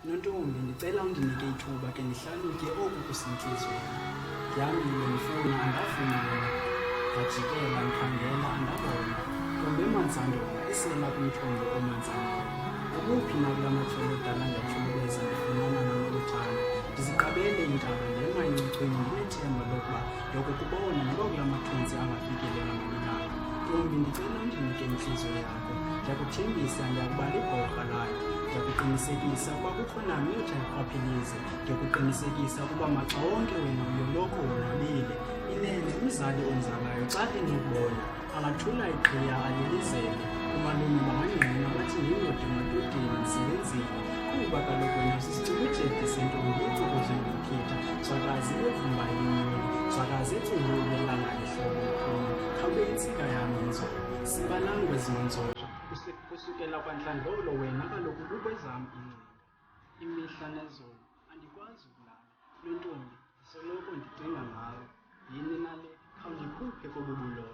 Nontombi, ndicela undinike ithuba ke ndihlalutye oku kusentliziyweni. Ndihambile ndifuna, andafuna wena. Ndajikela ndikhangela, andabona. Ntombi emanzandonga esela kumthombo omanzandonga. Ukuphi na kula mathole dala ndatyhubeza ndifumana nanoluthando. Ndiziqabele iintaba ndema encuchweni ndinethemba lokuba ndiyokukubona noba kula mathunzi angafikelela ngelanga. Ntombi, ndicela undinike intliziyo yakho. Ndiyakuthembisa ndiyakuba ligorha layo. Ndiyakuqinisekisa ukuba kukho nami uyothi ayirhwaphilize. Ndiyakuqinisekisa ukuba maxa wonke wena uyoloko wonwabile. Inene umzali onzalayo xa enokubona angathula iqhiya alilizele. Umalume bangangqina bathi ndiyindoda emadodeni ndisebenzile. Kuba kaloku wena usisicukujeti sentombi ecukuze ngokukhetha. Zwakazi evumba inyoni, zwakazi ecule ubelanga ehlobo likhulu. Khawube intsika yam inzondo, sibalangwe zimontsotso. Kusukela kwantlandlolo wena kaloku kukwezam ingcinga. Imihla nezolo andikwazi ukulala. Nontombi, ndisoloko ndicinga ngawe. Yini nale, khawundikhuphe kobu bulolo.